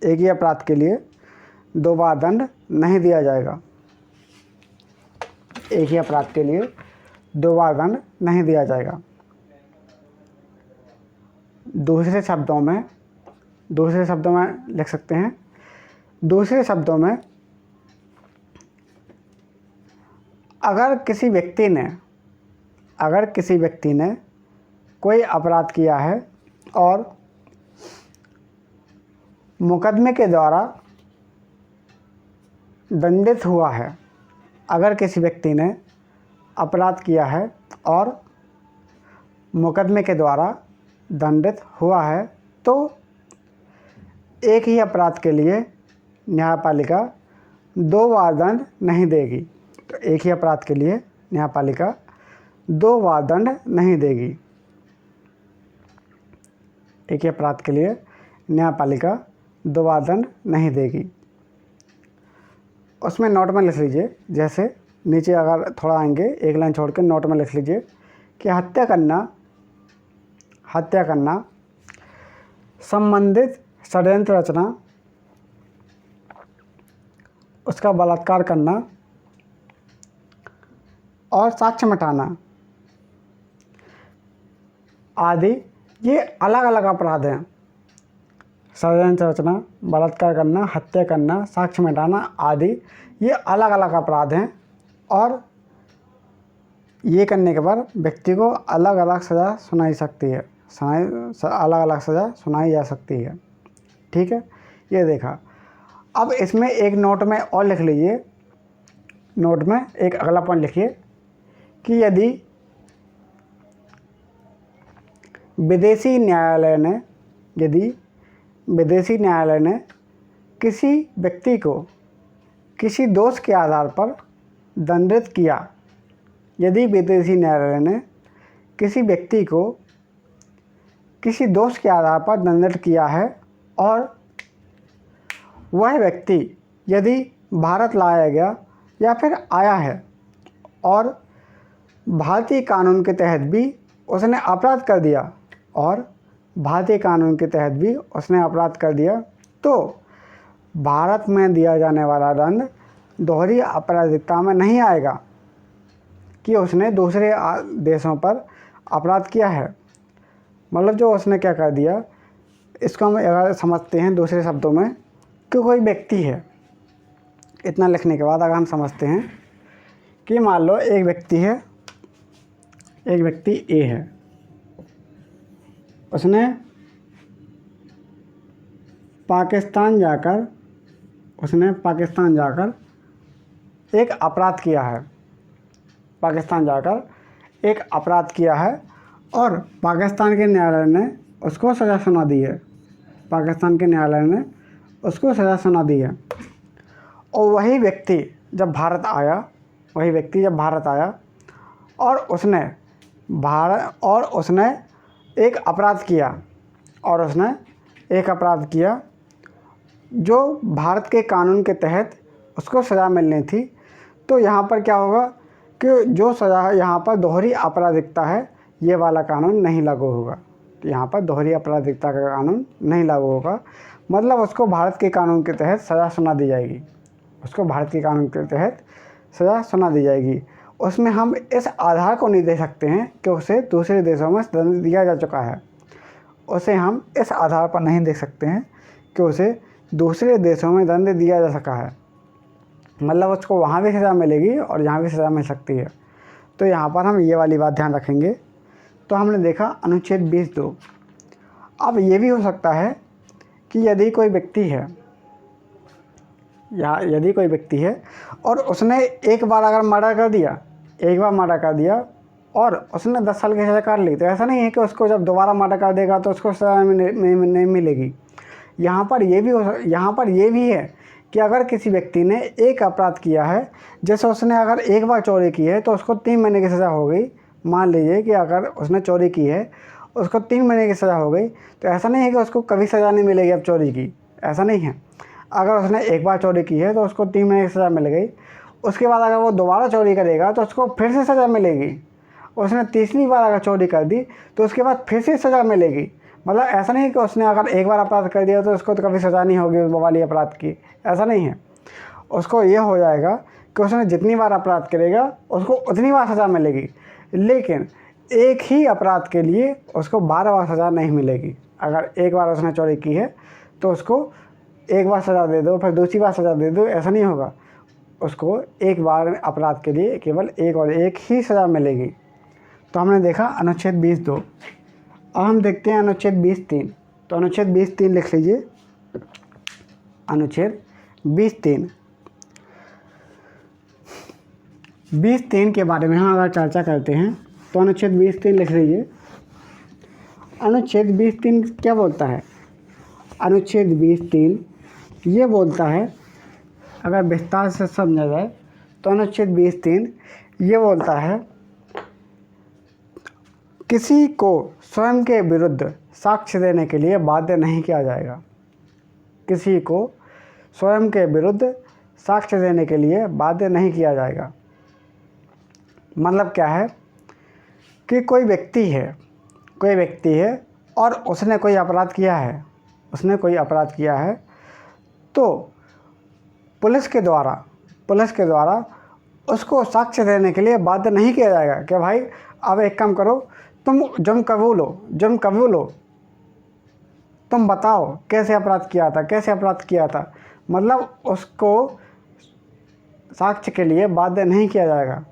एक ही अपराध के लिए 2 बार दंड नहीं दिया जाएगा, एक ही अपराध के लिए 2 बार दंड नहीं दिया जाएगा। दूसरे शब्दों में लिख सकते हैं, दूसरे शब्दों में अगर किसी व्यक्ति ने कोई अपराध किया है और मुकदमे के द्वारा दंडित हुआ है, अगर किसी व्यक्ति ने अपराध किया है और मुकदमे के द्वारा दंडित हुआ है, तो एक ही अपराध के लिए न्यायपालिका 2 बार दंड नहीं देगी। तो एक ही अपराध के लिए न्यायपालिका 2 बार दंड नहीं देगी, एक ही अपराध के लिए न्यायपालिका 2 बार दंड नहीं देगी। उसमें नोट में लिख लीजिए, जैसे नीचे अगर थोड़ा आएंगे, एक लाइन छोड़ के नोट में लिख लीजिए कि हत्या करना, संबंधित षड्यंत्र रचना, उसका बलात्कार करना और साक्ष्य मिटाना, आदि ये अलग अलग अपराध हैं। षड्यंत्र रचना, बलात्कार करना, हत्या करना, साक्ष्य मिटाना आदि ये अलग अलग अपराध हैं और ये करने के बाद व्यक्ति को अलग अलग सज़ा सुनाई सकती है, अलग अलग सज़ा सुनाई जा सकती है। ठीक है, ये देखा। अब इसमें एक नोट में और लिख लीजिए, नोट में एक अगला पॉइंट लिखिए कि यदि विदेशी न्यायालय ने किसी व्यक्ति को किसी दोष के आधार पर दंडित किया, यदि विदेशी न्यायालय ने किसी व्यक्ति को किसी दोष के आधार पर दंडित किया है और वह व्यक्ति यदि भारत लाया गया या फिर आया है और भारतीय कानून के तहत भी उसने अपराध कर दिया तो भारत में दिया जाने वाला दंड दोहरी आपराधिकता में नहीं आएगा कि उसने दूसरे देशों पर अपराध किया है। मतलब जो उसने क्या कर दिया, इसको हम अगर समझते हैं दूसरे शब्दों में कि कोई व्यक्ति है, इतना लिखने के बाद अगर हम समझते हैं कि मान लो एक व्यक्ति ए है, उसने पाकिस्तान जाकर एक अपराध किया है और पाकिस्तान के न्यायालय ने उसको सज़ा सुना दी है। और वही व्यक्ति जब भारत आया और उसने एक अपराध किया जो भारत के कानून के तहत उसको सज़ा मिलनी थी, तो यहाँ पर क्या होगा कि जो सज़ा है यहाँ पर दोहरी आपराधिकता है, ये वाला कानून नहीं लागू होगा। यहाँ पर दोहरी आपराधिकता का कानून नहीं लागू होगा, मतलब उसको भारत के कानून के तहत सज़ा सुना दी जाएगी। उसमें हम इस आधार को नहीं दे सकते हैं कि उसे दूसरे देशों में दंड दिया जा चुका है। उसे हम इस आधार पर नहीं देख सकते हैं कि उसे दूसरे देशों में दंड दिया जा सका है, मतलब उसको वहाँ भी सज़ा मिलेगी और यहाँ भी सज़ा मिल सकती है। तो यहाँ पर हम ये वाली बात ध्यान रखेंगे। तो हमने देखा अनुच्छेद 20(2). अब ये भी हो सकता है कि यदि कोई व्यक्ति है और उसने एक बार अगर मर्डर कर दिया और उसने 10 साल की सज़ा काट ली, तो ऐसा नहीं है कि उसको जब दोबारा मर्डर कर देगा तो उसको सज़ा नहीं मिलेगी। यहाँ पर ये भी है कि अगर किसी व्यक्ति ने एक अपराध किया है, जैसे उसने अगर एक बार चोरी की है तो उसको 3 महीने की सज़ा हो गई। मान लीजिए कि अगर उसने चोरी की है, उसको 3 महीने की सज़ा हो गई, तो ऐसा नहीं है कि उसको कभी सज़ा नहीं मिलेगी अब चोरी की, ऐसा नहीं है। अगर उसने एक बार चोरी की है तो उसको 3 महीने की सज़ा मिल गई। उसके बाद अगर वो दोबारा चोरी करेगा तो उसको फिर से सज़ा मिलेगी। उसने तीसरी बार अगर चोरी कर दी तो उसके बाद फिर से सज़ा मिलेगी। मतलब ऐसा नहीं कि उसने अगर एक बार अपराध कर दिया तो उसको तो कभी सज़ा नहीं होगी उस वाली अपराध की, ऐसा नहीं है। उसको ये हो जाएगा कि उसने जितनी बार अपराध करेगा उसको उतनी बार सज़ा मिलेगी, लेकिन एक ही अपराध के लिए उसको 12 बार सज़ा नहीं मिलेगी। अगर एक बार उसने चोरी की है तो उसको एक बार सज़ा दे दो, फिर दूसरी बार सज़ा दे दो, ऐसा नहीं होगा। उसको एक बार अपराध के लिए केवल एक ही सज़ा मिलेगी। तो हमने देखा अनुच्छेद 20(2). अब हम देखते हैं अनुच्छेद 20(3). तो अनुच्छेद 20(3) लिख लीजिए। अनुच्छेद 20(3) के बारे में हम अगर चर्चा करते हैं तो अनुच्छेद 20(3) लिख लीजिए। अनुच्छेद 20(3) क्या बोलता है? अनुच्छेद 20(3) ये बोलता है, अगर विस्तार से समझा जाए तो अनुच्छेद 20(3) ये बोलता है किसी को स्वयं के विरुद्ध साक्ष्य देने के लिए बाध्य नहीं किया जाएगा। किसी को स्वयं के विरुद्ध साक्ष्य देने के लिए बाध्य नहीं किया जाएगा। मतलब क्या है कि कोई व्यक्ति है और उसने कोई अपराध किया है तो पुलिस के द्वारा उसको साक्ष्य देने के लिए बाध्य नहीं किया जाएगा कि भाई अब एक काम करो, जुर्म कबूलो, तुम बताओ कैसे अपराध किया था। मतलब उसको साक्ष्य के लिए बाध्य नहीं किया जाएगा।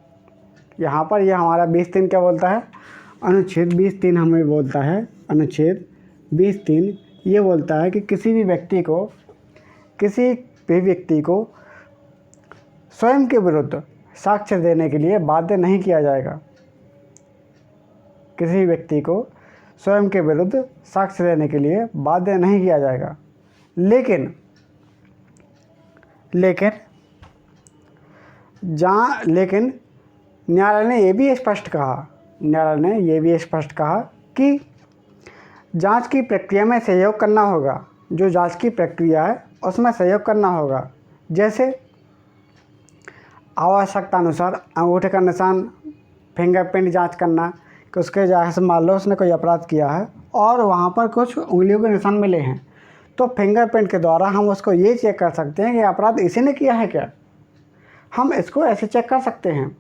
यहाँ पर यह हमारा 20(3) क्या बोलता है, अनुच्छेद 20(3) हमें बोलता है, अनुच्छेद 20(3) ये बोलता है कि किसी भी व्यक्ति को स्वयं के विरुद्ध साक्ष्य देने के लिए बाध्य नहीं किया जाएगा। किसी व्यक्ति को स्वयं के विरुद्ध साक्ष्य देने के लिए बाध्य नहीं किया जाएगा। लेकिन न्यायालय ने ये भी स्पष्ट कहा कि जांच की प्रक्रिया में सहयोग करना होगा। जो जांच की प्रक्रिया है उसमें सहयोग करना होगा, जैसे आवश्यकता अनुसार अंगूठे का निशान, फिंगरप्रिंट जांच करना कि उसके जैसे मान लो उसने कोई अपराध किया है और वहाँ पर कुछ उंगलियों के निशान मिले हैं, तो फिंगरप्रिंट के द्वारा हम उसको ये चेक कर सकते हैं कि अपराध इसी ने किया है क्या, हम इसको ऐसे चेक कर सकते हैं।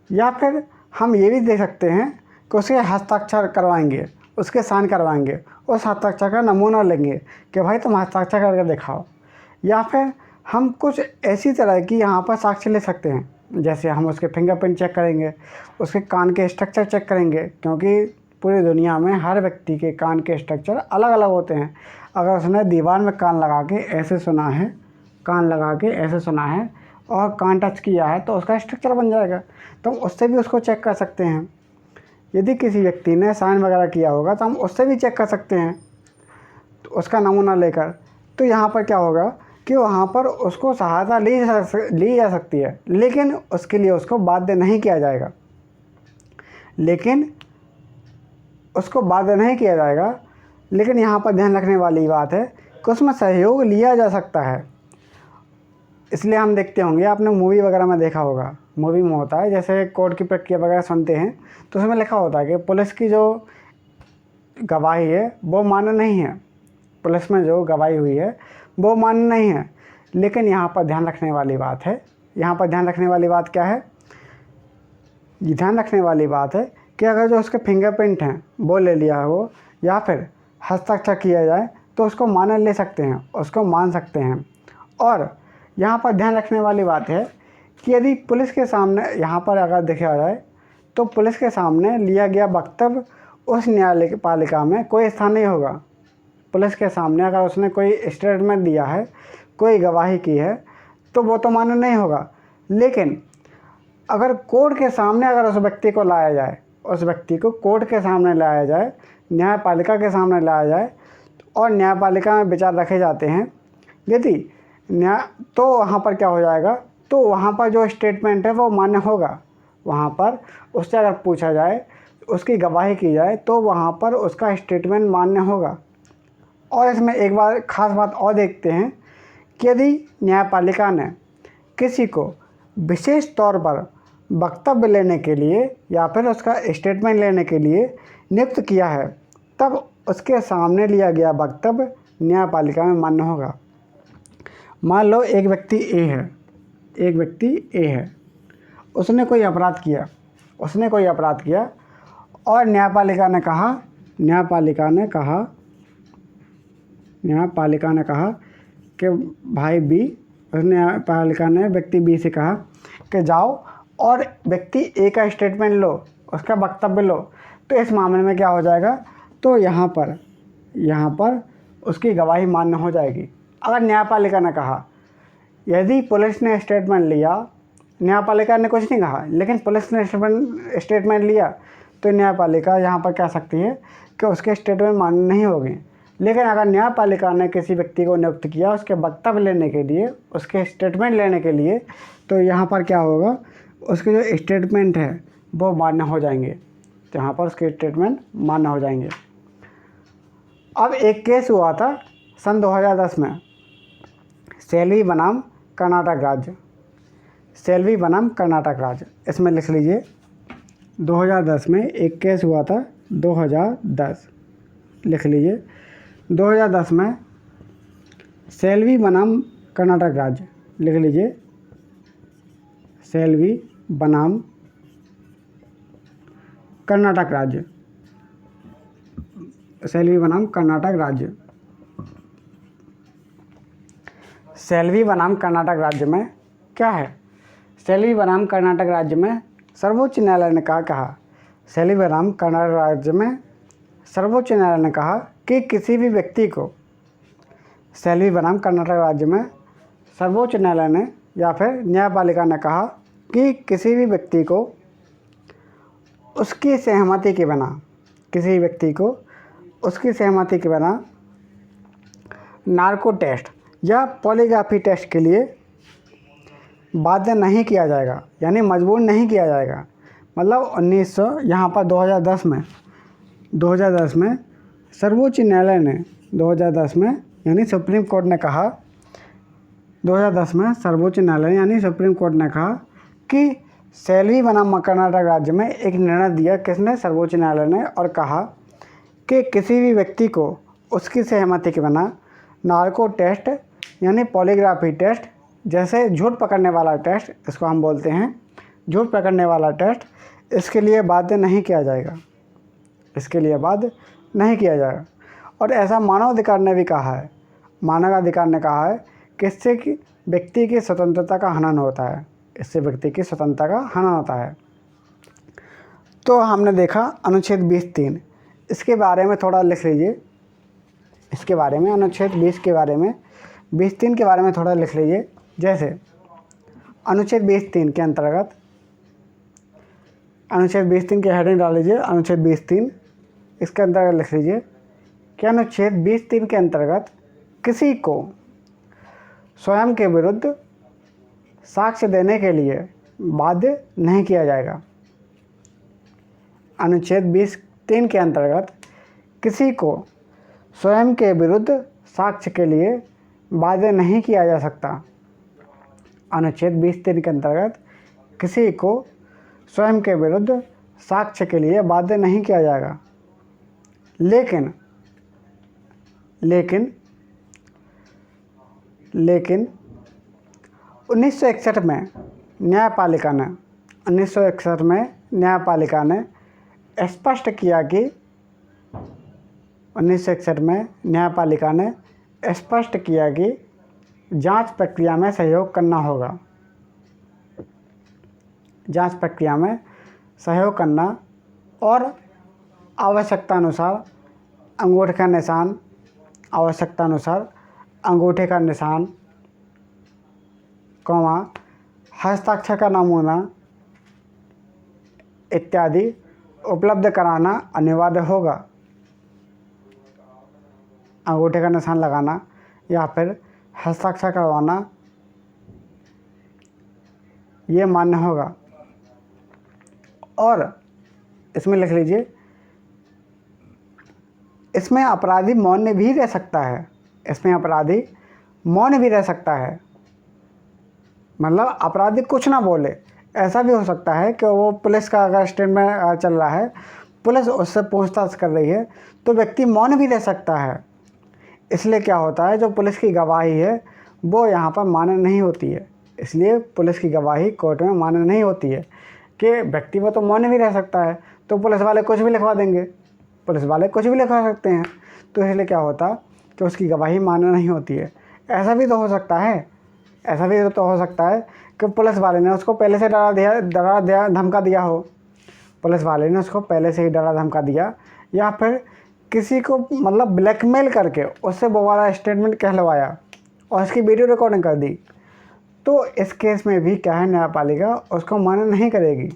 या फिर हम ये भी देख सकते हैं कि उसके हस्ताक्षर करवाएंगे, उसके साइन करवाएंगे, उस हस्ताक्षर का नमूना लेंगे कि भाई तुम हस्ताक्षर करके दिखाओ। या फिर हम कुछ ऐसी तरह की यहाँ पर साक्ष्य ले सकते हैं, जैसे हम उसके फिंगरप्रिंट चेक करेंगे, उसके कान के स्ट्रक्चर चेक करेंगे, क्योंकि पूरी दुनिया में हर व्यक्ति के कान के स्ट्रक्चर अलग अलग होते हैं। अगर उसने दीवार में कान लगा के ऐसे सुना है और कान टच किया है तो उसका स्ट्रक्चर बन जाएगा, तो हम उससे भी उसको चेक कर सकते हैं। यदि किसी व्यक्ति ने साइन वगैरह किया होगा तो हम उससे भी चेक कर सकते हैं, तो उसका नमूना लेकर। तो यहाँ पर क्या होगा कि वहाँ पर उसको सहायता ली जा सकती है, लेकिन उसके लिए उसको बाध्य नहीं किया जाएगा। लेकिन यहाँ पर ध्यान रखने वाली बात है कि उसमें सहयोग लिया जा सकता है। इसलिए हम देखते होंगे, आपने मूवी वगैरह में देखा होगा, मूवी में होता है जैसे कोर्ट की प्रक्रिया वगैरह सुनते हैं तो उसमें लिखा होता है कि पुलिस की जो गवाही है वो मान्य नहीं है, पुलिस में जो गवाही हुई है वो मान्य नहीं है। लेकिन यहाँ पर ध्यान रखने वाली बात है, क्या है, ध्यान रखने वाली बात है कि अगर जो उसके फिंगरप्रिंट हैं वो ले लिया हो या फिर हस्ताक्षर किया जाए तो उसको मान सकते हैं। और यहाँ पर ध्यान रखने वाली बात है कि यदि पुलिस के सामने यहाँ पर अगर देखा जाए तो पुलिस के सामने लिया गया वक्तव्य उस न्यायपालिका में कोई स्थान नहीं होगा। पुलिस के सामने अगर उसने कोई स्टेटमेंट दिया है, कोई गवाही की है, तो वो तो मान्य नहीं होगा। लेकिन अगर कोर्ट के सामने अगर उस व्यक्ति को कोर्ट के सामने लाया जाए, न्यायपालिका के सामने लाया जाए और न्यायपालिका में विचार रखे जाते हैं, यदि तो वहाँ पर क्या हो जाएगा, तो वहाँ पर जो स्टेटमेंट है वो मान्य होगा। वहाँ पर उससे अगर पूछा जाए, उसकी गवाही की जाए, तो वहाँ पर उसका स्टेटमेंट मान्य होगा। और इसमें एक बार ख़ास बात और देखते हैं कि यदि न्यायपालिका ने किसी को विशेष तौर पर वक्तव्य लेने के लिए या फिर उसका स्टेटमेंट लेने के लिए नियुक्त किया है, तब उसके सामने लिया गया वक्तव्य न्यायपालिका में मान्य होगा। मान लो एक व्यक्ति ए है, उसने कोई अपराध किया और न्यायपालिका ने कहा कि भाई बी, न्यायपालिका ने व्यक्ति बी से कहा कि जाओ और व्यक्ति ए का स्टेटमेंट लो, उसका वक्तव्य लो। तो इस मामले में क्या हो जाएगा, तो यहाँ पर उसकी गवाही मान्य हो जाएगी। अगर न्यायपालिका ने कहा, यदि पुलिस ने स्टेटमेंट लिया, न्यायपालिका ने कुछ नहीं कहा लेकिन पुलिस ने स्टेटमेंट लिया, तो न्यायपालिका यहाँ पर कह सकती है कि उसके स्टेटमेंट मान्य नहीं होगी। लेकिन अगर न्यायपालिका ने किसी व्यक्ति को नियुक्त किया उसके वक्तव्य लेने के लिए, उसके स्टेटमेंट लेने के लिए, तो यहाँ पर क्या होगा, उसके जो स्टेटमेंट है वो मान्य हो जाएंगे। तो यहाँ पर उसके स्टेटमेंट मान्य हो जाएंगे। अब एक केस हुआ था सन 2010 में, सेल्वी बनाम कर्नाटक राज्य। इसमें लिख लीजिए 2010 में एक केस हुआ था, 2010 लिख लीजिए। 2010 में सेल्वी बनाम कर्नाटक राज्य, लिख लीजिए सेल्वी बनाम कर्नाटक राज्य। सेल्वी बनाम कर्नाटक राज्य। सेल्वी बनाम कर्नाटक राज्य में क्या है? सेल्वी बनाम कर्नाटक राज्य में सर्वोच्च न्यायालय ने कहा सेल्वी बनाम कर्नाटक राज्य में सर्वोच्च न्यायालय ने कहा कि किसी भी व्यक्ति को, सेल्वी बनाम कर्नाटक राज्य में सर्वोच्च न्यायालय ने या फिर न्यायपालिका ने कहा कि किसी भी व्यक्ति को उसकी सहमति के बिना, किसी व्यक्ति को उसकी सहमति के बिना नार्को टेस्ट या पॉलीग्राफी टेस्ट के लिए बाध्य नहीं किया जाएगा, यानी मजबूर नहीं किया जाएगा। मतलब 1900 यहाँ पर 2010 में सर्वोच्च न्यायालय ने 2010 में यानी सुप्रीम कोर्ट ने कहा, 2010 में सर्वोच्च न्यायालय यानी सुप्रीम कोर्ट ने कहा कि सेल्वी बनाम कर्नाटक राज्य में एक निर्णय दिया, किसने? सर्वोच्च न्यायालय ने, और कहा कि किसी भी व्यक्ति को उसकी सहमति के बिना नार्को टेस्ट यानी पॉलीग्राफी टेस्ट, जैसे झूठ पकड़ने वाला टेस्ट, इसको हम बोलते हैं झूठ पकड़ने वाला टेस्ट, इसके लिए बाध्य नहीं किया जाएगा, इसके लिए बाध्य नहीं किया जाएगा। और ऐसा मानवाधिकार ने भी कहा है, मानवाधिकार ने कहा है कि इससे कि व्यक्ति की स्वतंत्रता का हनन होता है, इससे व्यक्ति की स्वतंत्रता का हनन होता है। तो हमने देखा अनुच्छेद 20(3), इसके बारे में थोड़ा लिख लीजिए, इसके बारे में अनुच्छेद 20 के बारे में 20(3) के बारे में थोड़ा लिख लीजिए। जैसे अनुच्छेद 20(3) के अंतर्गत, अनुच्छेद 20(3) की हेडिंग डाल लीजिए, अनुच्छेद 20(3), इसके अंतर्गत लिख लीजिए कि अनुच्छेद 20(3) के अंतर्गत किसी को स्वयं के विरुद्ध साक्ष्य देने के लिए बाध्य नहीं किया जाएगा। अनुच्छेद 20(3) के अंतर्गत किसी को स्वयं के विरुद्ध साक्ष्य के लिए बाध्य नहीं किया जा सकता। अनुच्छेद 20(3) के अंतर्गत किसी को स्वयं के विरुद्ध साक्ष्य के लिए बाध्य नहीं किया जाएगा। लेकिन 1961 में न्यायपालिका ने स्पष्ट किया कि 1961 में न्यायपालिका ने स्पष्ट किया कि जांच प्रक्रिया में सहयोग करना होगा, जांच प्रक्रिया में सहयोग करना और आवश्यकता अनुसार अंगूठे का निशान, आवश्यकता अनुसार अंगूठे का निशान, हस्ताक्षर का नमूना इत्यादि उपलब्ध कराना अनिवार्य होगा। अंगूठे का निशान लगाना या फिर हस्ताक्षर करवाना ये मान्य होगा। और इसमें लिख लीजिए, इसमें अपराधी मौन भी रह सकता है, इसमें अपराधी मौन भी रह सकता है। मतलब अपराधी कुछ ना बोले, ऐसा भी हो सकता है कि वो पुलिस का अगर स्टेटमेंट चल रहा है, पुलिस उससे पूछताछ कर रही है, तो व्यक्ति मौन भी रह सकता है। इसलिए क्या होता है, जो पुलिस की गवाही है वो यहाँ पर मान्य नहीं होती है, इसलिए पुलिस की गवाही कोर्ट में मान्य नहीं होती है कि व्यक्ति वो तो मौन भी रह सकता है, तो पुलिस वाले कुछ भी लिखवा देंगे, पुलिस वाले कुछ भी लिखवा सकते हैं, तो इसलिए क्या होता कि उसकी गवाही मान्य नहीं होती है। ऐसा भी तो हो सकता है, ऐसा भी तो हो सकता है कि पुलिस वाले ने उसको पहले से डरा धमका दिया हो, पुलिस वाले ने उसको पहले से ही डरा धमका दिया, या फिर किसी को मतलब ब्लैकमेल करके उससे वो वाला स्टेटमेंट कहलवाया और उसकी वीडियो रिकॉर्डिंग कर दी, तो इस केस में भी क्या है, न्यायपालिका उसको मान्य नहीं करेगी,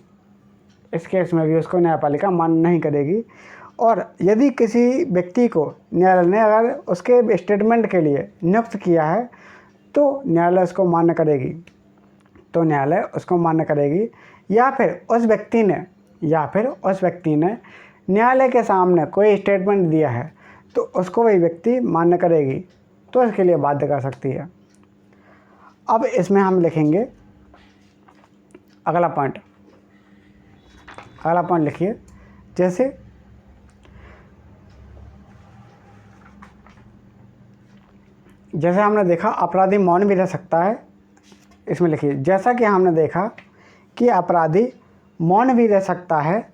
इस केस में भी उसको न्यायपालिका मान्य नहीं करेगी। और यदि किसी व्यक्ति को न्यायालय ने अगर उसके स्टेटमेंट के लिए नियुक्त किया है तो न्यायालय उसको मान्य करेगी, तो न्यायालय उसको मान्य करेगी। या फिर उस व्यक्ति ने न्यायालय के सामने कोई स्टेटमेंट दिया है तो उसको वही व्यक्ति मान्य करेगी, तो इसके लिए बाध्य कर सकती है। अब इसमें हम लिखेंगे अगला पॉइंट लिखिए। जैसे हमने देखा अपराधी मौन भी रह सकता है, इसमें लिखिए जैसा कि हमने देखा कि अपराधी मौन भी रह सकता है,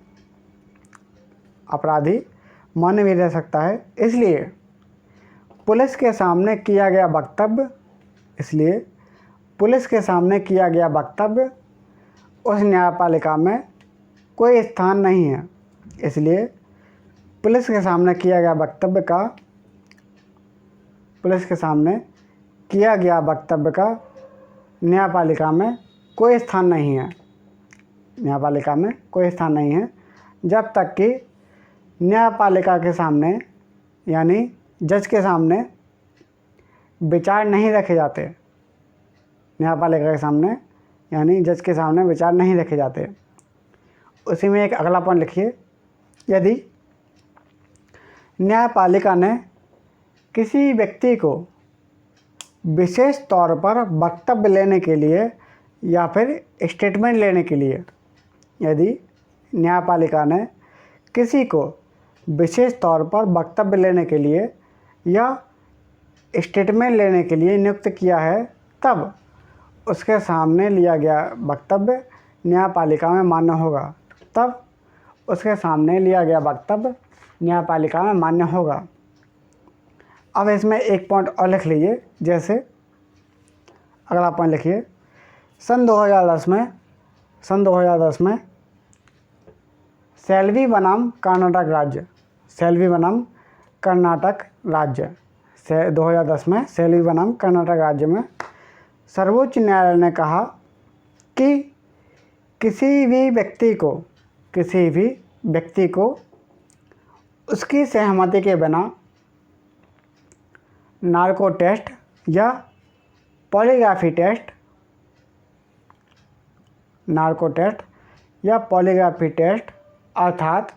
अपराधी मान्य भी रह सकता है। इसलिए पुलिस के सामने किया गया वक्तव्य इसलिए पुलिस के सामने किया गया वक्तव्य उस न्यायपालिका में कोई स्थान नहीं है। इसलिए पुलिस के सामने किया गया वक्तव्य का न्यायपालिका में कोई स्थान नहीं है। न्यायपालिका में कोई स्थान नहीं है जब तक कि न्यायपालिका के सामने यानी जज के सामने विचार नहीं रखे जाते। न्यायपालिका के सामने यानी जज के सामने विचार नहीं रखे जाते। उसी में एक अगला पॉइंट लिखिए, यदि न्यायपालिका ने किसी व्यक्ति को विशेष तौर पर वक्तव्य लेने के लिए या फिर स्टेटमेंट लेने के लिए यदि न्यायपालिका ने किसी को विशेष तौर पर वक्तव्य लेने के लिए या स्टेटमेंट लेने के लिए नियुक्त किया है, तब उसके सामने लिया गया वक्तव्य न्यायपालिका में मान्य होगा। तब उसके सामने लिया गया वक्तव्य न्यायपालिका में मान्य होगा। अब इसमें एक पॉइंट और लिख लीजिए, जैसे अगला पॉइंट लिखिए, सन 2010 में सेल्वी बनाम कर्नाटक राज्य 2010 में सेल्वी बनाम कर्नाटक राज्य में सर्वोच्च न्यायालय ने कहा कि किसी भी व्यक्ति को उसकी सहमति के बिना नार्को टेस्ट या पॉलीग्राफी टेस्ट अर्थात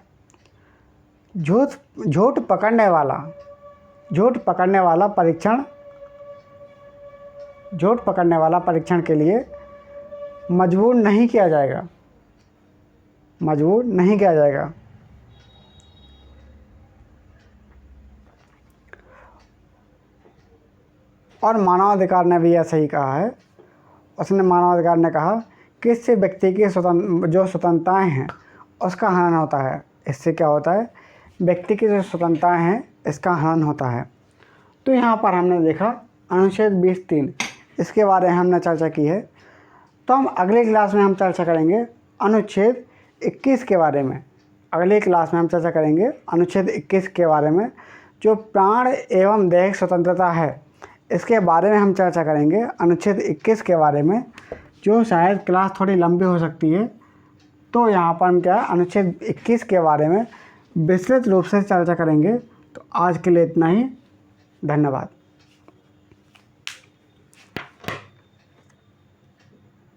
झूठ पकड़ने वाला परीक्षण के लिए मजबूर नहीं किया जाएगा। और मानवाधिकार ने भी ऐसा ही कहा है। मानवाधिकार ने कहा कि इससे व्यक्ति की जो स्वतंत्रताएं हैं उसका हनन होता है। इससे क्या होता है, व्यक्ति की जो स्वतंत्रताएं हैं इसका हनन होता है। तो यहाँ पर हमने देखा अनुच्छेद 20(3), इसके बारे में हमने चर्चा की है। तो हम अगले क्लास में हम चर्चा करेंगे अनुच्छेद 21 के बारे में। अनुच्छेद 21 के बारे में, जो प्राण एवं दैहिक स्वतंत्रता है, इसके बारे में हम चर्चा करेंगे। अनुच्छेद 21 के बारे में, जो शायद क्लास थोड़ी लंबी हो सकती है। तो यहाँ पर हम अनुच्छेद 21 के बारे में विस्तृत रूप से चर्चा करेंगे। तो आज के लिए इतना ही। धन्यवाद।